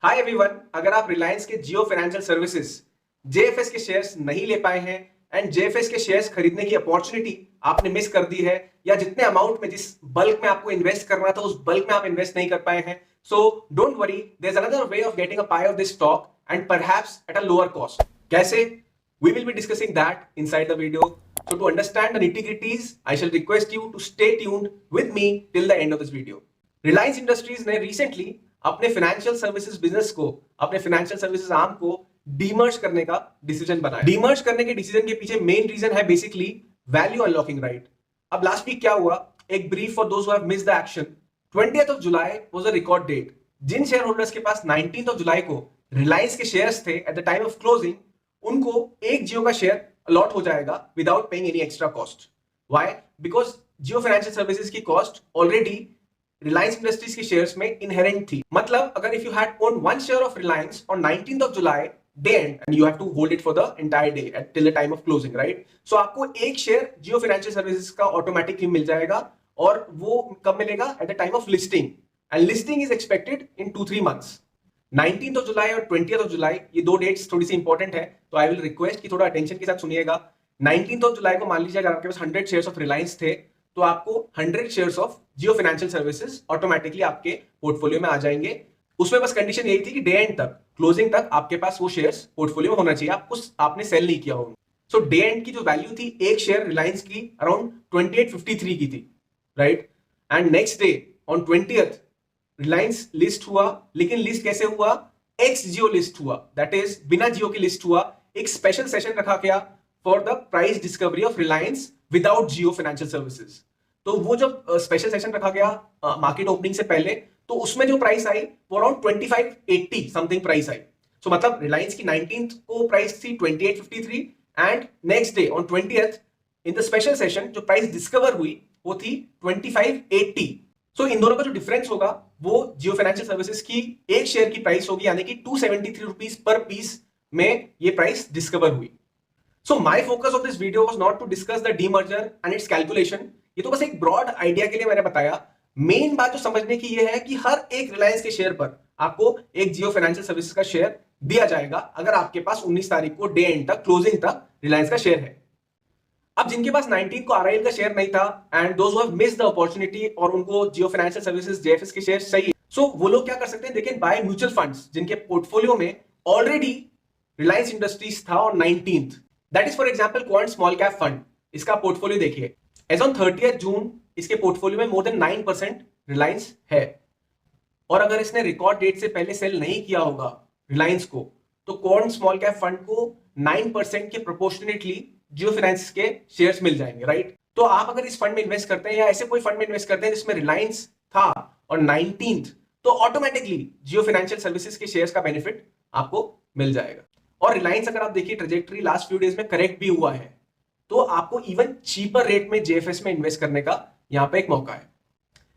Hi everyone, अगर आप रिलायंस के जियो फाइनेंशियल सर्विसेज जेएफएस के शेयर्स नहीं ले पाए हैं एंड जेएफएस के शेयर्स खरीदने की अपॉर्चुनिटी आपने मिस कर दी है, या जितने अमाउंट में जिस बल्क में आपको इन्वेस्ट करना था उस बल्क में आप इन्वेस्ट नहीं कर पाए हैं, so don't worry, there is another way of getting a pie of this stock and perhaps at a lower cost. कैसे? We will be discussing that inside the video. So to understand the nitty-gritties, I shall request you to stay tuned with me till the end of this video. Reliance industries ने recently अपने financial services business को, अपने financial services arm को demerge करने का decision बनाया. Demerge करने के डिसीजन के पीछे मेन रीजन है बेसिकली वैल्यू अनलॉकिंग, राइट. अब लास्ट वीक क्या हुआ, एक brief for those who have missed the action. 20th of July was a record date. जिन शेयर होल्डर्स के पास 19th of July को रिलायंस के शेयर्स थे at the time of closing, उनको एक जियो का शेयर अलॉट हो जाएगा without paying any extra cost. Why? Because Jio financial services की कॉस्ट ऑलरेडी रिलायंस इंडस्ट्रीज के शेयर्स में इनहेरेंट थी. मतलब अगर if you had own one share of Reliance on 19th of July day and you have to hold it for the entire day at till the time of closing, right. सो आपको एक share जियो financial services का automatically मिल जाएगा, और वो कब मिलेगा? Eight the time of listing, and listing is expected in 2-3 months. 19th of July और 20th of July, ये दो डेट्स थोड़ी सी इंपॉर्टेंट है, तो आई विल रिक्वेस्ट कि थोड़ा अटेंशन के साथ सुनिएगा. 19th of July को मान लीजिए अगर आपके पास 100 शेयर्स ऑफ रिलायंस थे, तो आपको 100 shares of Jio financial services automatically आपके पोर्टफोलियो में आ जाएंगे. उसमें बस कंडीशन यही थी कि डे एंड तक, क्लोजिंग तक आपके पास वो शेयर्स पोर्टफोलियो में होना चाहिए, आपने सेल नहीं किया होगा. सो डे एंड की जो वैल्यू थी एक शेयर रिलायंस की अराउंड 2853 की थी, right. And next day on 20th Reliance list हुआ, लेकिन लिस्ट कैसे हुआ? एक्स जियो लिस्ट हुआ, दैट इज बिना जियो की लिस्ट हुआ. एक स्पेशल सेशन रखा गया for the price discovery of Reliance without Jio financial services. तो वो जब स्पेशल सेशन रखा गया मार्केट ओपनिंग से पहले, तो उसमें जो प्राइस आई वो अराउंड 2580 समथिंग प्राइस आई. सो मतलब रिलायंस की 19th को प्राइस थी 2853, and next day on 20th in the special session जो प्राइस डिस्कवर हुई वो थी 2580. सो इन दोनों का जो डिफरेंस होगा वो जियो फाइनेंशियल सर्विसेज की एक शेयर की प्राइस होगी, यानी कि 273 रुपीज पर पीस में ये प्राइस डिस्कवर हुई. So my focus of this video was not to discuss the demerger and its calculation. ये तो बस एक ब्रॉड आइडिया के लिए मैंने बताया. मेन बात जो समझने की ये है कि हर एक रिलायंस के शेयर पर आपको एक जियो फाइनेंशियल सर्विसेज का शेयर दिया जाएगा अगर आपके पास 19 तारीख को डे एंड तक, क्लोजिंग तक रिलायंस का शेयर है. अब जिनके पास 19 को आरआईएल का शेयर नहीं था and those who have missed the opportunity और उनको जियो फाइनेंशियल सर्विसेज जेएफएस के शेयर चाहिए, सो वो लोग क्या कर सकते हैं? They can by mutual funds जिनके पोर्टफोलियो में ऑलरेडी रिलायंस इंडस्ट्रीज था on 19th. That is for example quant small cap fund. इसका पोर्टफोलियो देखिए, एज ऑन 30th जून इसके पोर्टफोलियो में मोर देन 9% रिलायंस है. और अगर इसने रिकॉर्ड डेट से पहले सेल नहीं किया होगा रिलायंस को, तो क्वांट स्मॉल कैप फंड को 9% के प्रोपोर्शनेटली जियो फाइनेंस के शेयर्स मिल जाएंगे, राइट. तो आप अगर इस फंड में इन्वेस्ट करते हैं या ऐसे कोई फंड में इन्वेस्ट करते हैं जिसमें रिलायंस था और 19th, तो ऑटोमेटिकली जियो फाइनेंशियल सर्विसेज के शेयर्स का बेनिफिट आपको मिल जाएगा. और रिलायंस अगर आप देखिए ट्रेजेक्टरी लास्ट फ्यू डेज में करेक्ट भी हुआ है, तो आपको इवन चीपर रेट में जेएफएस में इन्वेस्ट करने का यहां पे एक मौका है.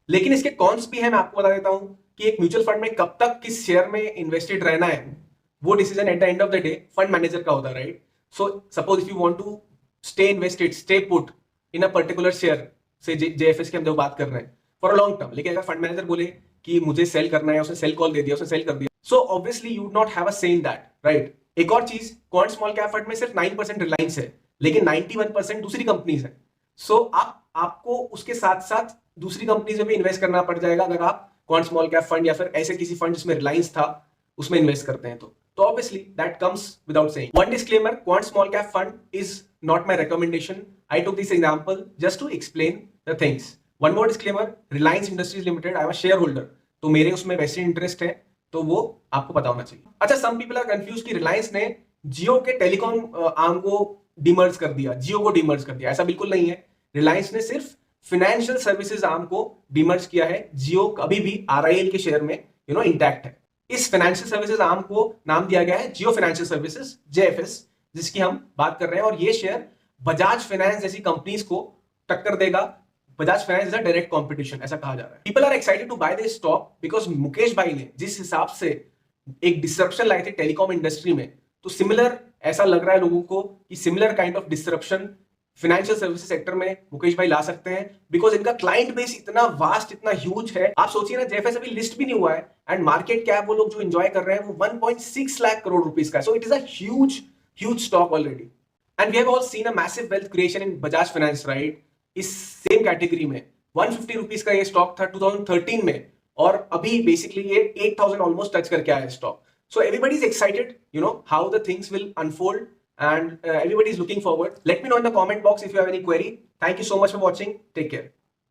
लेकिन इसके कॉन्स भी है, मैं आपको बता देता हूं कि एक म्यूचुअल फंड में कब तक किस शेयर में इन्वेस्टेड रहना है, वो decision at the end of the day fund manager का होता है, right. So suppose if you want to stay invested, stay put in a particular share, say JFS की हम जो बात कर रहे हैं फॉर अ लॉन्ग टर्म, लेकिन अगर फंड मैनेजर बोले कि मुझे सेल करना है, उसने सेल कॉल दे दिया, उसने सेल कर दिया, so obviously you would not have a से इन दैट, राइट. एक और चीज, क्वांट स्मॉल कैप फंड में सिर्फ 9% रिलायंस है, लेकिन 91% दूसरी कंपनीज है. सो आपको उसके साथ साथ दूसरी कंपनीज में भी इन्वेस्ट करना पड़ जाएगा अगर आप क्वांट स्मॉल कैप फंड या फिर ऐसे किसी फंड जिसमें रिलायंस था उसमें इन्वेस्ट करते हैं. तो obviously that comes without saying. One disclaimer, Quant small cap fund is not my recommendation. I took this example just to explain the things. One more disclaimer, Reliance Industries Limited, I am a shareholder, तो मेरे उसमें vested interest है, तो वो आपको पता होना चाहिए. अच्छा, सम पीपल आर कंफ्यूज कि रिलायंस ने जियो के टेलीकॉम आर्म को डिमर्ज कर दिया, जियो को डिमर्ज कर दिया. ऐसा बिल्कुल नहीं है. रिलायंस ने सिर्फ फाइनेंशियल सर्विसेज आर्म को डिमर्ज किया है. जियो अभी भी आरआईएल के शेयर में इंटैक्ट है. इस फाइनेंशियल सर्विसेज आर्म को नाम दिया गया है जियो फाइनेंशियल सर्विसेज, जेएफएस, जिसकी हम बात कर रहे हैं. और ये शेयर बजाज फाइनेंस जैसी कंपनीज को टक्कर देगा. Bajaj Finance is a direct competition, ऐसा कहा जा रहा है. People are excited to buy this stock because Mukesh bhai ने जिस हिसाब से एक डिसरप्शन लाई थी टेलीकॉम इंडस्ट्री में, तो सिमिलर ऐसा लग रहा है लोगों को कि similar kind of disruption financial services sector में मुकेश भाई ला सकते हैं, बिकॉज इनका क्लाइंट बेस इतना वास्ट, इतना ह्यूज है। आप सोचिए ना, जेएफएस अभी लिस्ट भी नहीं हुआ है एंड मार्केट कैप वो लोग जो एंजॉय कर रहे हैं वो 1.6 लाख करोड़ रुपीस का। So it is a huge stock already. And we have all seen a massive wealth creation in Bajaj Finance, right? इस सेम कैटेगरी में 150 रुपीज का ये स्टॉक था 2013 में, और अभी बेसिकली ये 8000 ऑलमोस्ट टच करके आया stock. So everybody is excited, you know, how the things will unfold, and everybody is looking forward. Let me know in the comment box if you have any query. Thank you so much for watching. Take care.